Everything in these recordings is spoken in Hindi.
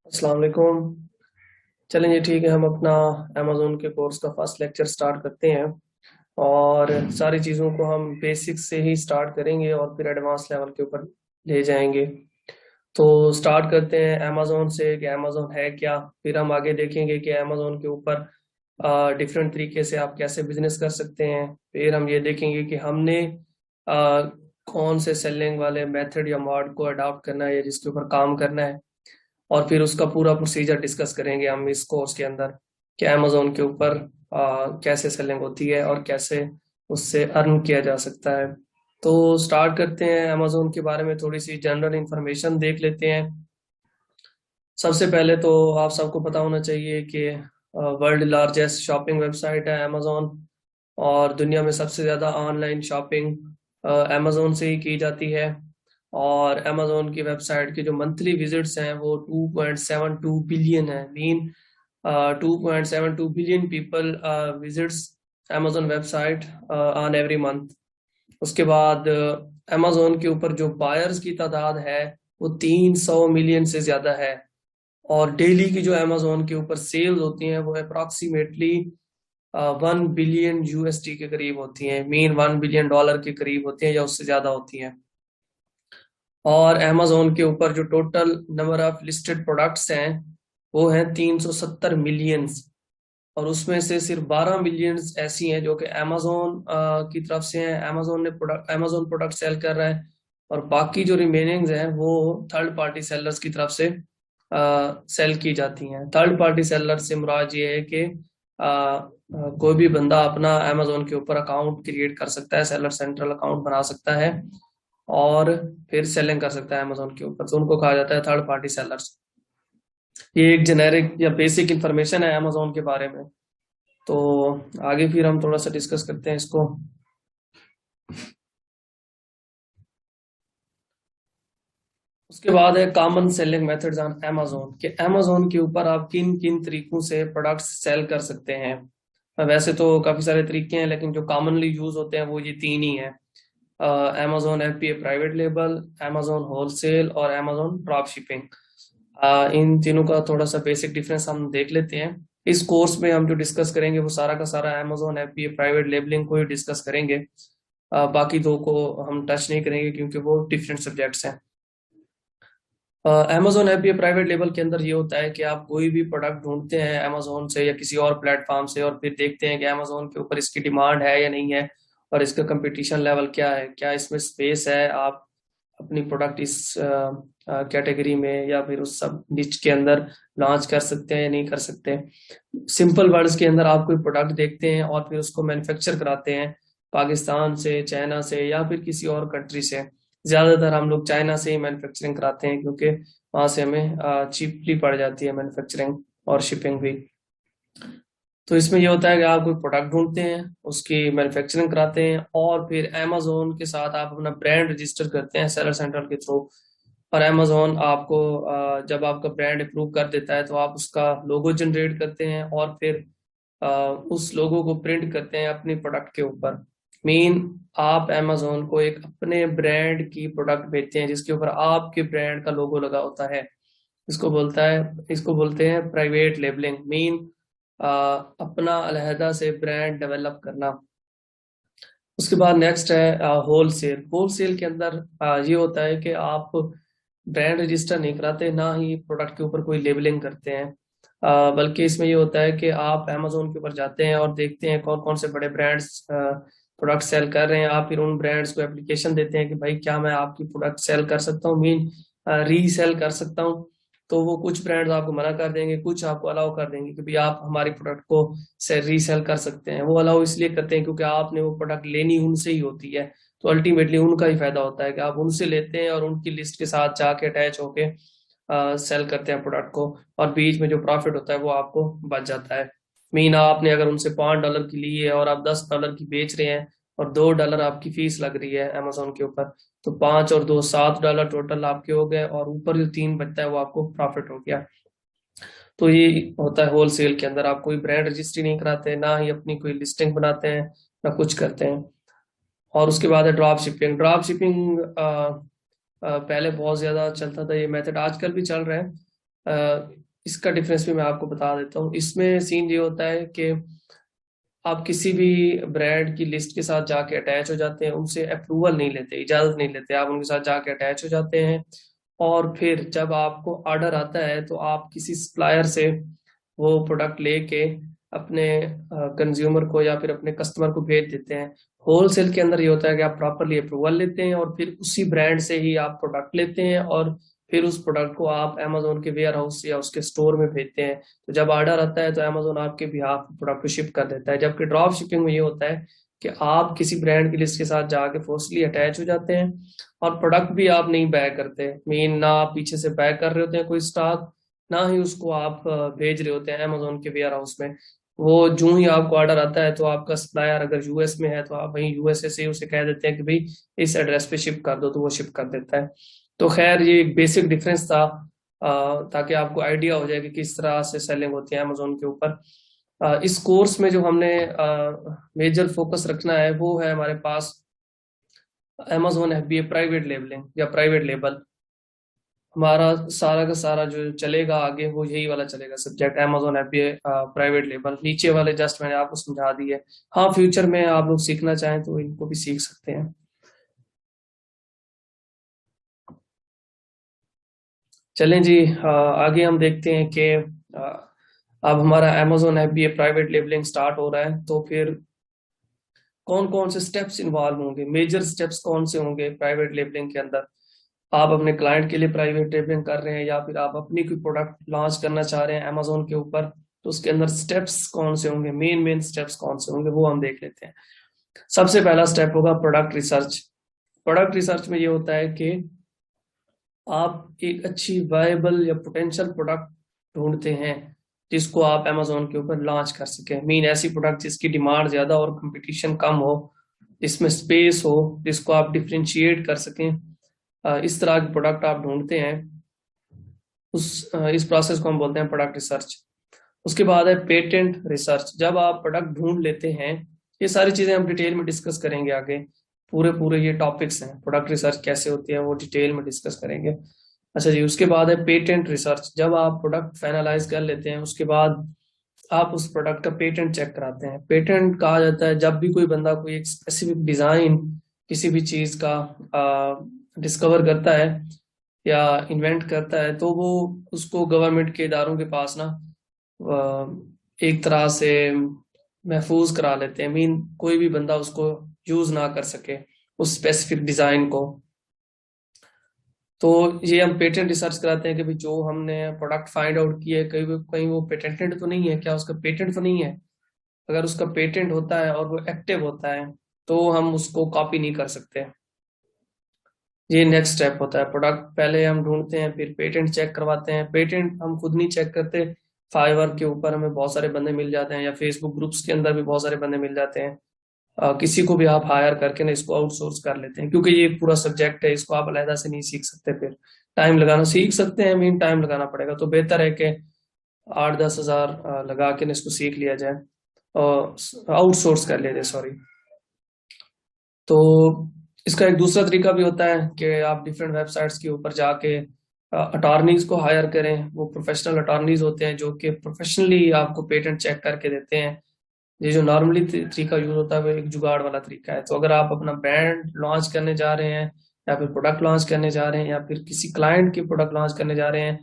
अस्सलाम वालेकुम। चलेंगे, ठीक है, हम अपना अमेज़ोन के कोर्स का फर्स्ट लेक्चर स्टार्ट करते हैं। और सारी चीज़ों को हम बेसिक से ही स्टार्ट करेंगे और फिर एडवांस लेवल के ऊपर ले जाएंगे। तो स्टार्ट करते हैं अमेज़ोन से कि अमेज़ोन है क्या। फिर हम आगे देखेंगे कि अमेज़ोन के ऊपर डिफरेंट तरीके से आप कैसे बिजनेस कर सकते हैं। फिर हम ये देखेंगे कि हमने अ, कौन से सेलिंग वाले मेथड या मॉड को अडॉप्ट करना है या जिसके ऊपर काम करना है। और फिर उसका पूरा प्रोसीजर डिस्कस करेंगे हम इस कोर्स के अंदर कि अमेजोन के ऊपर कैसे सेलिंग होती है और कैसे उससे अर्न किया जा सकता है। तो स्टार्ट करते हैं, अमेजोन के बारे में थोड़ी सी जनरल इंफॉर्मेशन देख लेते हैं। सबसे पहले तो आप सबको पता होना चाहिए कि वर्ल्ड लार्जेस्ट शॉपिंग वेबसाइट है अमेजोन। और दुनिया में सबसे ज़्यादा ऑनलाइन शॉपिंग अमेजोन से ही की जाती है। और अमेजोन की वेबसाइट के जो मंथली विजिट्स हैं वो 2.72 बिलियन है। Mean 2.72 billion people visits Amazon website on every month. उसके बाद अमेजोन के ऊपर जो बायर्स की तादाद है वो 300 मिलियन से ज़्यादा है। और डेली की जो अमेजोन के ऊपर सेल्स होती हैं वो अप्रॉक्सीमेटली 1 बिलियन USD के करीब होती हैं। मीन $1 बिलियन के करीब होती हैं या उससे ज्यादा होती हैं। और अमेजोन के ऊपर जो total number of listed products हैं वो हैं 370 मिलियंस। और उसमें से सिर्फ 12 मिलियंस ऐसी हैं जो कि अमेजोन की तरफ से हैं। अमेजोन प्रोडक्ट सेल कर रहा है। और बाकी जो रिमेनिंग हैं वो थर्ड पार्टी सेलर्स की तरफ से सेल की जाती हैं। थर्ड पार्टी सेलर से मुराद ये है कि कोई भी बंदा अपना अमेजोन के ऊपर अकाउंट क्रिएट कर सकता है, सेलर सेंट्रल अकाउंट बना सकता है और फिर सेलिंग कर सकता है अमेजोन के ऊपर। तो उनको कहा जाता है थर्ड पार्टी सेलर्स। ये एक जेनेरिक या बेसिक इंफॉर्मेशन है अमेजोन के बारे में। तो आगे फिर हम थोड़ा सा डिस्कस करते हैं इसको। उसके बाद है common selling methods on Amazon, कि अमेजोन के ऊपर आप किन किन तरीकों से प्रोडक्ट्स सेल कर सकते हैं। वैसे तो काफी सारे तरीके हैं लेकिन जो कॉमनली यूज होते हैं वो ये तीन ही हैं। Amazon FBA private label, Amazon wholesale और अमेजोन ड्रॉप शिपिंग। इन तीनों का थोड़ा सा बेसिक डिफरेंस हम देख लेते हैं। इस कोर्स में हम जो डिस्कस करेंगे वो सारा का सारा अमेजोन FBA प्राइवेट लेबलिंग को ही डिस्कस करेंगे। बाकी दो को हम टच नहीं करेंगे क्योंकि वो डिफरेंट सब्जेक्ट्स हैं। अमेजोन ऐप ये प्राइवेट लेबल के अंदर ये होता है कि आप कोई भी प्रोडक्ट ढूंढते हैं अमेजोन से या किसी और प्लेटफॉर्म से और फिर देखते हैं कि अमेजोन के ऊपर इसकी डिमांड है या नहीं है और इसका कंपटीशन लेवल क्या है, क्या इसमें स्पेस है, आप अपनी प्रोडक्ट इस कैटेगरी में या फिर उस सब निच के अंदर लॉन्च कर सकते हैं या नहीं कर सकते। सिंपल वर्ड्स के अंदर आप कोई प्रोडक्ट देखते हैं और फिर उसको मैन्युफैक्चर कराते हैं पाकिस्तान से, चाइना से या फिर किसी और कंट्री से। ज्यादातर हम लोग चाइना से ही मैन्युफैक्चरिंग कराते हैं क्योंकि वहां से हमें चीपली पड़ जाती है मैन्युफैक्चरिंग और शिपिंग भी। तो इसमें ये होता है कि आप कोई प्रोडक्ट ढूंढते हैं, उसकी मैन्युफैक्चरिंग कराते हैं और फिर अमेजोन के साथ आप अपना ब्रांड रजिस्टर करते हैं सेलर सेंट्रल के थ्रू। और अमेजोन आपको जब आपका ब्रांड अप्रूव कर देता है तो आप उसका लोगो जनरेट करते हैं और फिर अ, उस लोगो को प्रिंट करते हैं अपनी प्रोडक्ट के ऊपर। मीन आप अमेजोन को एक अपने ब्रांड की प्रोडक्ट बेचते हैं जिसके ऊपर आपके ब्रांड का लोगो लगा होता है। इसको बोलते हैं प्राइवेट लेबलिंग। मीन अपना अलहदा से ब्रांड डेवलप करना। उसके बाद नेक्स्ट है होलसेल। होलसेल के अंदर ये होता है कि आप ब्रांड रजिस्टर नहीं कराते, ना ही प्रोडक्ट के ऊपर कोई लेबलिंग करते हैं। बल्कि इसमें ये होता है कि आप अमेजोन के ऊपर जाते हैं और देखते हैं कौन कौन से बड़े ब्रांड्स प्रोडक्ट सेल कर रहे हैं। आप फिर उन ब्रांड्स को एप्लीकेशन देते हैं कि भाई क्या मैं आपकी प्रोडक्ट सेल कर सकता हूँ, मीन रीसेल कर सकता हूँ। तो वो कुछ ब्रांड्स आपको मना कर देंगे, कुछ आपको अलाउ कर देंगे कि भाई आप हमारी प्रोडक्ट को से रीसेल कर सकते हैं। वो अलाउ इसलिए करते हैं क्योंकि आपने वो प्रोडक्ट लेनी उनसे ही होती है। तो अल्टीमेटली उनका ही फायदा होता है कि आप उनसे लेते हैं और उनकी लिस्ट के साथ जाके अटैच होके सेल करते हैं प्रोडक्ट को। और बीच में जो प्रॉफिट होता है वो आपको बच जाता है। मीन आपने अगर उनसे $5 की ली है और आप $10 की बेच रहे हैं और $2 आपकी फीस लग रही है अमेजोन के ऊपर, तो 5 और 2 $7 टोटल आपके हो गए और ऊपर जो 3 बचता है वो आपको प्रॉफिट हो गया। तो ये होता है होलसेल के अंदर। आप कोई ब्रांड रजिस्ट्री नहीं कराते, ना ही अपनी कोई लिस्टिंग बनाते हैं, ना कुछ करते हैं। और उसके बाद है ड्रॉप शिपिंग। ड्रॉप शिपिंग पहले बहुत ज्यादा चलता था ये मेथड, आजकल भी चल रहा है। इसका डिफरेंस भी मैं आपको बता देता हूँ। इसमें सीन ये होता है कि आप किसी भी ब्रांड की लिस्ट के साथ जाके अटैच हो जाते हैं, उनसे अप्रूवल नहीं लेते, इजाजत नहीं लेते, आप उनके साथ जाके अटैच हो जाते हैं। और फिर जब आपको ऑर्डर आता है तो आप किसी सप्लायर से वो प्रोडक्ट लेके अपने कंज्यूमर को या फिर अपने कस्टमर को भेज देते हैं। होलसेल के अंदर ये होता है कि आप प्रॉपरली अप्रूवल लेते हैं और फिर उसी ब्रांड से ही आप प्रोडक्ट लेते हैं और फिर उस प्रोडक्ट को आप अमेजोन के वेयर हाउस या उसके स्टोर में भेजते हैं। तो जब ऑर्डर आता है तो अमेजोन आपके बिहाफ प्रोडक्ट को शिप कर देता है। जबकि ड्रॉप शिपिंग में ये होता है कि आप किसी ब्रांड की लिस्ट के साथ जाके फोर्सली अटैच हो जाते हैं और प्रोडक्ट भी आप नहीं बैक करते। मीन ना आप पीछे से बैक कर रहे होते हैं कोई स्टॉक, ना ही उसको आप भेज रहे होते हैं अमेजोन के वेयर हाउस में। वो जो ही आपको ऑर्डर आता है तो आपका सप्लायर अगर यूएस में है तो आप वहीं यूएसए से उसे कह देते हैं कि भाई इस एड्रेस पे शिप कर दो, तो वो शिप कर देता है। तो खैर ये एक बेसिक डिफरेंस था, ताकि आपको आइडिया हो जाए कि किस तरह से सेलिंग होती है अमेजोन के ऊपर। इस कोर्स में जो हमने मेजर फोकस रखना है वो है हमारे पास अमेजोन एफबीए प्राइवेट लेबलिंग या प्राइवेट लेबल। हमारा सारा का सारा जो चलेगा आगे वो यही वाला चलेगा subject, Amazon FBA private label. नीचे वाले जस्ट मैंने आपको समझा दिए। हाँ, फ्यूचर में आप लोग सीखना चाहें तो इनको भी सीख सकते हैं। चलें जी, आगे हम देखते हैं कि अब हमारा Amazon FBA private labelling start हो रहा है, तो फिर कौन कौन से स्टेप्स इन्वॉल्व होंगे, मेजर स्टेप्स कौन से होंगे प्राइवेट लेबलिंग के अंदर। आप अपने क्लाइंट के लिए प्राइवेट लेबलिंग कर रहे हैं या फिर आप अपनी कोई प्रोडक्ट लॉन्च करना चाह रहे हैं अमेजोन के ऊपर, तो उसके अंदर स्टेप्स कौन से होंगे, मेन मेन स्टेप्स कौन से होंगे वो हम देख लेते हैं। सबसे पहला स्टेप होगा प्रोडक्ट रिसर्च। प्रोडक्ट रिसर्च में ये होता है कि आप एक अच्छी वायबल या पोटेंशियल प्रोडक्ट ढूंढते हैं जिसको आप अमेजोन के ऊपर लॉन्च कर सकें। मीन ऐसी प्रोडक्ट जिसकी डिमांड ज्यादा और कंपटीशन कम हो, जिसमें स्पेस हो, जिसको आप डिफ्रेंशिएट कर सकें। इस तरह के प्रोडक्ट आप ढूंढते हैं। इस प्रोसेस को हम बोलते हैं प्रोडक्ट रिसर्च। उसके बाद है पेटेंट रिसर्च। जब आप प्रोडक्ट ढूंढ लेते हैं, ये सारी चीजें हम डिटेल में डिस्कस करेंगे आगे। पूरे पूरे ये टॉपिक्स हैं, प्रोडक्ट रिसर्च कैसे होती है वो डिटेल में डिस्कस करेंगे। अच्छा जी, उसके बाद है पेटेंट रिसर्च। जब आप प्रोडक्ट फाइनलाइज कर लेते हैं उसके बाद आप उस प्रोडक्ट का पेटेंट चेक कराते हैं। पेटेंट कहा जाता है जब भी कोई बंदा कोई एक स्पेसिफिक डिजाइन किसी भी चीज का डिस्कवर करता है या इन्वेंट करता है, तो वो उसको गवर्नमेंट के इदारों के पास ना एक तरह से महफूज करा लेते हैं। मीन कोई भी बंदा उसको यूज ना कर सके उस स्पेसिफिक डिजाइन को। तो ये हम पेटेंट रिसर्च कराते हैं कि भाई जो हमने प्रोडक्ट फाइंड आउट किया है कहीं कहीं वो पेटेंटेड तो नहीं है, क्या उसका पेटेंट तो नहीं है। अगर उसका पेटेंट होता है और वो एक्टिव होता है तो हम उसको कॉपी नहीं कर सकते। ये नेक्स्ट स्टेप होता है। प्रोडक्ट पहले हम ढूंढते हैं, फिर पेटेंट चेक करवाते हैं। पेटेंट हम खुद नहीं चेक करते, फाइवर के ऊपर हमें बहुत सारे बंदे मिल जाते हैं या फेसबुक ग्रुप्स के अंदर भी बहुत सारे बंदे मिल जाते हैं। किसी को भी आप हायर करके ना इसको आउटसोर्स कर लेते हैं, क्योंकि ये एक पूरा सब्जेक्ट है, इसको आप अलहदा से नहीं सीख सकते। फिर टाइम लगाना सीख सकते हैं, मीन टाइम लगाना पड़ेगा। तो बेहतर है कि 8-10 हज़ार लगा के ना इसको सीख लिया जाए और आउटसोर्स कर लिया जाए, सॉरी। तो इसका एक दूसरा तरीका भी होता है कि आप डिफरेंट वेबसाइट्स के ऊपर जाके अटॉर्नीज को हायर करें। वो प्रोफेशनल अटॉर्नीज होते हैं जो कि प्रोफेशनली आपको पेटेंट चेक करके देते हैं। ये जो नॉर्मली तरीका यूज होता है वो एक जुगाड़ वाला तरीका है। तो अगर आप अपना ब्रांड लॉन्च करने जा रहे हैं या फिर प्रोडक्ट लॉन्च करने जा रहे हैं या फिर किसी क्लाइंट की प्रोडक्ट लॉन्च करने जा रहे हैं,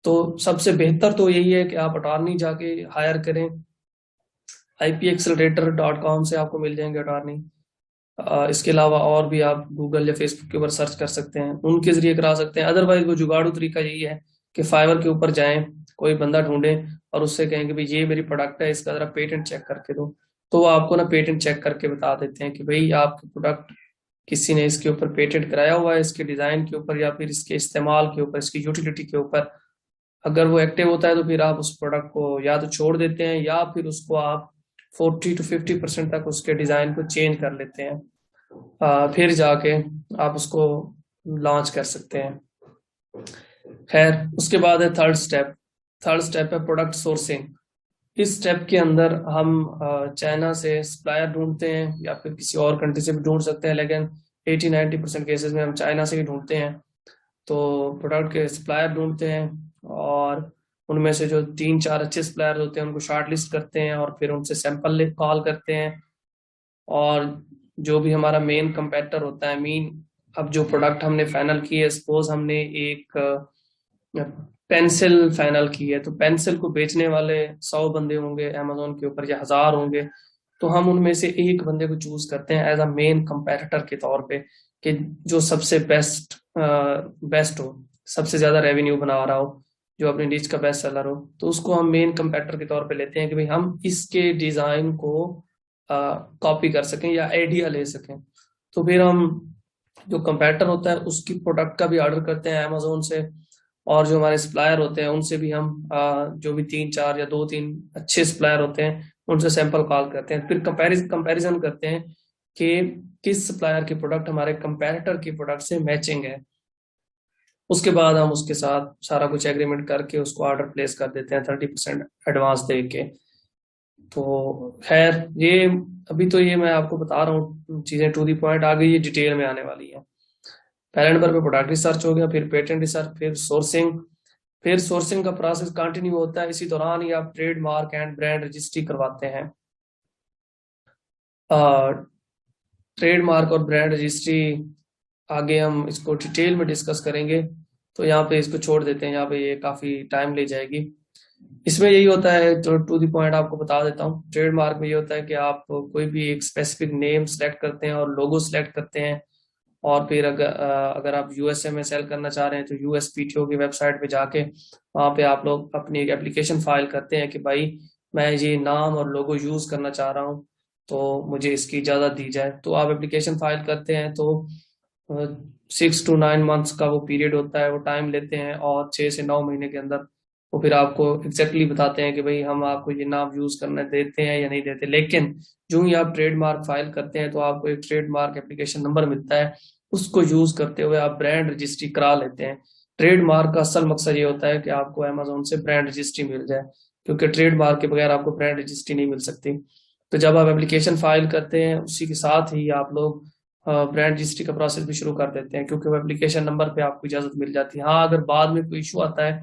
तो सबसे बेहतर तो यही है कि आप अटॉर्नी जाके हायर करें। ipaccelerator.com से आपको मिल जाएंगे अटॉर्नी। इसके अलावा और भी आप गूगल या फेसबुक के ऊपर सर्च कर सकते हैं, उनके जरिए करा सकते हैं। अदरवाइज वो जुगाड़ू तरीका यही है कि फाइवर के ऊपर जाएं, कोई बंदा ढूंढें और उससे कहें कि भाई ये मेरी प्रोडक्ट है, इसका जरा पेटेंट चेक करके दो। तो वो आपको ना पेटेंट चेक करके बता देते हैं कि भाई आपके प्रोडक्ट किसी ने इसके ऊपर पेटेंट कराया हुआ है, इसके डिजाइन के ऊपर या फिर इसके इस्तेमाल के ऊपर, इसकी यूटिलिटी के ऊपर। अगर वो एक्टिव होता है तो फिर आप उस प्रोडक्ट को या तो छोड़ देते हैं या फिर उसको आप 40 to 50% तक उसके डिजाइन को चेंज कर लेते हैं। फिर जाके आप उसको लॉन्च कर सकते हैं। खैर, उसके बाद है थर्ड स्टेप। थर्ड स्टेप है प्रोडक्ट सोर्सिंग। इस स्टेप के अंदर हम चाइना से सप्लायर ढूंढते हैं या फिर किसी और कंट्री से भी ढूंढ सकते हैं, लेकिन 80-90% केसेस में हम चाइना से ही ढूंढते हैं। तो प्रोडक्ट के सप्लायर ढूंढते हैं और उनमें से जो 3-4 अच्छे सप्लायर होते हैं उनको शॉर्ट लिस्ट करते हैं और फिर उनसे सैंपल कॉल करते हैं। और जो भी हमारा मेन कंपेटिटर होता है, अब जो प्रोडक्ट हमने फाइनल की है, सपोज हमने एक पेंसिल फाइनल की है, तो पेंसिल को बेचने वाले 100 बंदे होंगे अमेजोन के ऊपर या 1000 होंगे। तो हम उनमें से एक बंदे को चूज करते हैं एज अ मेन कंपेटिटर के तौर पे, कि जो सबसे बेस्ट हो, सबसे ज्यादा रेवेन्यू बना रहा हो, जो अपनी नीच का बेस्ट सेलर हो, तो उसको हम मेन कंपेटिटर के तौर पे लेते हैं कि भाई हम इसके डिजाइन को कॉपी कर सकें या आइडिया ले सकें। तो फिर हम जो कंपेटिटर होता है उसकी प्रोडक्ट का भी ऑर्डर करते हैं अमेजोन से, और जो हमारे सप्लायर होते हैं उनसे भी हम जो भी 3-4 या 2-3 अच्छे सप्लायर होते हैं उनसे सैंपल कॉल करते हैं। फिर कंपैरिजन करते हैं कि किस सप्लायर की प्रोडक्ट हमारे कंपेटिटर की प्रोडक्ट से मैचिंग है। उसके बाद हम उसके साथ सारा कुछ एग्रीमेंट करके उसको ऑर्डर प्लेस कर देते हैं 30% एडवांस दे के। तो खैर ये अभी तो ये मैं आपको बता रहा हूँ चीजें टू दी पॉइंट, आगे ये डिटेल में आने वाली है। पहले नंबर पे प्रोडक्ट रिसर्च हो गया, फिर पेटेंट रिसर्च, फिर सोर्सिंग का प्रोसेस कंटिन्यू होता है। इसी दौरान ही आप ट्रेडमार्क एंड ब्रांड रजिस्ट्री करवाते हैं। ट्रेडमार्क और ब्रांड रजिस्ट्री आगे हम इसको डिटेल में डिस्कस करेंगे, तो यहाँ पे इसको छोड़ देते हैं, यहाँ पे ये काफी टाइम ले जाएगी। इसमें यही होता है, तो टू दी पॉइंट आपको बता देता हूँ। ट्रेडमार्क में ये होता है कि आप कोई भी एक स्पेसिफिक नेम सेलेक्ट करते हैं और लोगो सेलेक्ट करते हैं, और फिर अगर आप यूएसए में सेल करना चाह रहे हैं तो यूएसपीटीओ की वेबसाइट पे जाके वहाँ पे आप लोग अपनी एक एप्लीकेशन फाइल करते हैं कि भाई मैं ये नाम और लोगो यूज करना चाह रहा हूँ, तो मुझे इसकी इजाजत दी जाए। तो आप एप्लीकेशन फाइल करते हैं, तो 6 to 9 months का वो पीरियड होता है, वो टाइम लेते हैं, और 6 से 9 महीने के अंदर वो फिर आपको एग्जैक्टली बताते हैं कि भाई हम आपको ये नाम यूज करने देते हैं या नहीं देते। लेकिन जो ही आप ट्रेडमार्क फाइल करते हैं तो आपको एक ट्रेडमार्क एप्लीकेशन नंबर मिलता है, उसको यूज करते हुए आप ब्रांड रजिस्ट्री करा लेते हैं। ट्रेडमार्क का असल मकसद ये होता है कि आपको अमेजोन से ब्रांड रजिस्ट्री मिल जाए, क्योंकि ट्रेडमार्क के बगैर आपको ब्रांड रजिस्ट्री नहीं मिल सकती। तो जब आप एप्लीकेशन फाइल करते हैं उसी के साथ ही आप लोग ब्रांड रजिस्ट्री का प्रोसेस भी शुरू कर देते हैं, क्योंकि वो एप्लीकेशन नंबर पे आपको इजाजत मिल जाती है। हाँ, अगर बाद में कोई इशू आता है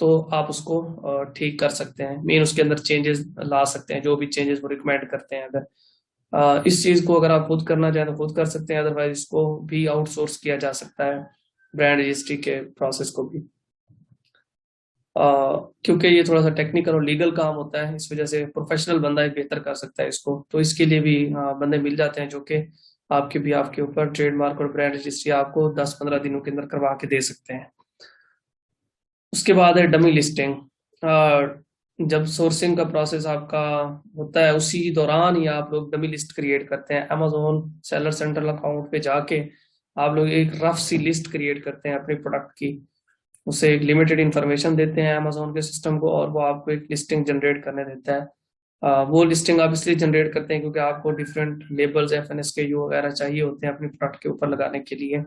तो आप उसको ठीक कर सकते हैं, मीन उसके अंदर चेंजेस ला सकते हैं, जो भी चेंजेस वो रिकमेंड करते हैं। अगर इस चीज को अगर आप खुद करना चाहें तो खुद कर सकते हैं, अदरवाइज इसको भी आउटसोर्स किया जा सकता है, ब्रांड रजिस्ट्री के प्रोसेस को भी। क्योंकि ये थोड़ा सा टेक्निकल और लीगल काम होता है, इस वजह से प्रोफेशनल बंदा ही बेहतर कर सकता है इसको। तो इसके लिए भी बंदे मिल जाते हैं जो कि आपके ऊपर ट्रेडमार्क और ब्रांड रजिस्ट्री आपको 10-15 दिनों के अंदर करवा के दे सकते हैं। उसके बाद है डमी लिस्टिंग। जब सोर्सिंग का प्रोसेस आपका होता है उसी दौरान ही आप लोग डमी लिस्ट क्रिएट करते हैं। अमेजोन सेलर सेंट्रल अकाउंट पे जाके आप लोग एक रफ सी लिस्ट क्रिएट करते हैं अपने प्रोडक्ट की, उसे एक लिमिटेड इंफॉर्मेशन देते हैं अमेजोन के सिस्टम को, और वो आपको एक लिस्टिंग जनरेट करने देता है। वो लिस्टिंग आप इसलिए जनरेट करते हैं क्योंकि आपको डिफरेंट लेबल्स FNSKU वगैरह चाहिए होते हैं अपने प्रोडक्ट के ऊपर लगाने के लिए।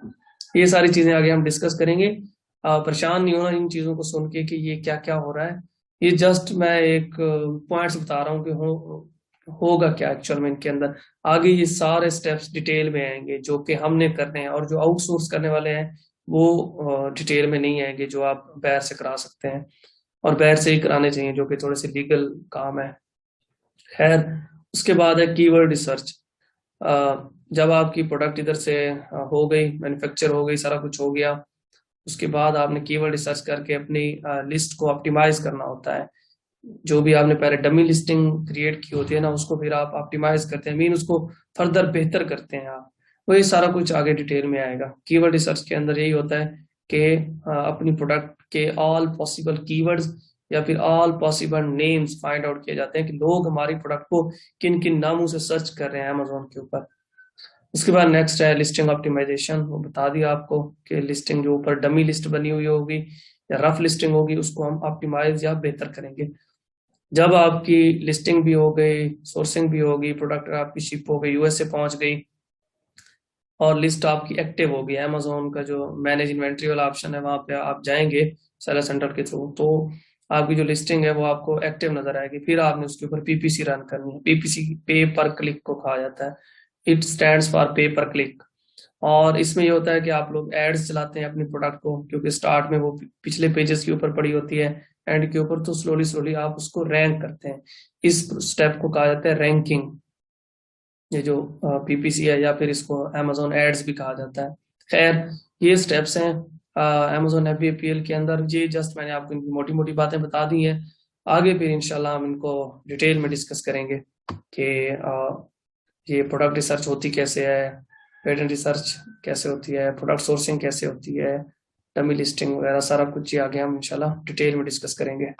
ये सारी चीजें आगे हम डिस्कस करेंगे। परेशान नहीं होना इन चीजों को सुन के कि ये क्या क्या हो रहा है, ये जस्ट मैं एक पॉइंट्स बता रहा हूँ कि होगा क्या एक्चुअल में इनके अंदर। आगे ये सारे स्टेप्स डिटेल में आएंगे जो कि हमने करने हैं, और जो आउटसोर्स करने वाले हैं वो डिटेल में नहीं आएंगे, जो आप बाहर से करा सकते हैं, और बाहर से ही कराने चाहिए, जो कि थोड़े से लीगल काम है। खैर, उसके बाद है कीवर्ड रिसर्च। जब आपकी प्रोडक्ट इधर से हो गई, मैन्युफैक्चर हो गई, सारा कुछ हो गया, उसके बाद आपने कीवर्ड रिसर्च करके अपनी लिस्ट को ऑप्टिमाइज करना होता है। जो भी आपने पहले डमी लिस्टिंग क्रिएट की होती है ना, उसको फिर आप ऑप्टिमाइज करते हैं, मीन उसको फर्दर बेहतर करते हैं आप। वो ये सारा कुछ आगे डिटेल में आएगा। कीवर्ड रिसर्च के अंदर यही होता है कि अपनी प्रोडक्ट के ऑल पॉसिबल कीवर्ड्स या फिर all possible names find out किए जाते हैं कि लोग हमारी प्रोडक्ट को किन किन नामों से सर्च कर रहे हैं अमेजोन के ऊपर। उसके बाद नेक्स्ट है लिस्टिंग ऑप्टिमाइजेशन। वो बता दिया आपको कि लिस्टिंग जो ऊपर डमी लिस्ट बनी हुई होगी या रफ लिस्टिंग होगी उसको हम ऑप्टिमाइज या बेहतर करेंगे। जब आपकी लिस्टिंग भी हो गई, सोर्सिंग भी होगी, प्रोडक्ट आपकी शिप हो गई, यूएसए पहुंच गई, और लिस्ट आपकी एक्टिव होगी, अमेजोन का जो मैनेज इन्वेंट्री वाला ऑप्शन है वहां पे आप जाएंगे सेलर सेंटर के थ्रू, तो आपकी जो लिस्टिंग है वो आपको एक्टिव नजर आएगी। फिर आपने उसके ऊपर पीपीसी रन करनी है। पीपीसी पे पर क्लिक को कहा जाता है, इट स्टैंड्स फॉर पे पर क्लिक। और इसमें ये होता है कि आप लोग एड्स चलाते हैं अपने प्रोडक्ट को, क्योंकि स्टार्ट में वो पिछले पेजेस के ऊपर पड़ी होती है, एंड के ऊपर, तो स्लोली स्लोली आप उसको रैंक करते हैं। इस स्टेप को कहा जाता है रैंकिंग। ये जो पीपीसी है, या फिर इसको amazon एड्स भी कहा जाता है। खैर, ये स्टेप्स हैं amazon FBA के अंदर। ये जस्ट मैंने आपको इनकी मोटी मोटी बातें बता दी हैं। आगे फिर इंशाल्लाह हम इनको डिटेल में डिस्कस करेंगे कि ये प्रोडक्ट रिसर्च होती कैसे है, पेटेंट रिसर्च कैसे होती है, प्रोडक्ट सोर्सिंग कैसे होती है, डमी लिस्टिंग वगैरह सारा कुछ ये आगे हम इंशाल्लाह डिटेल में डिस्कस करेंगे।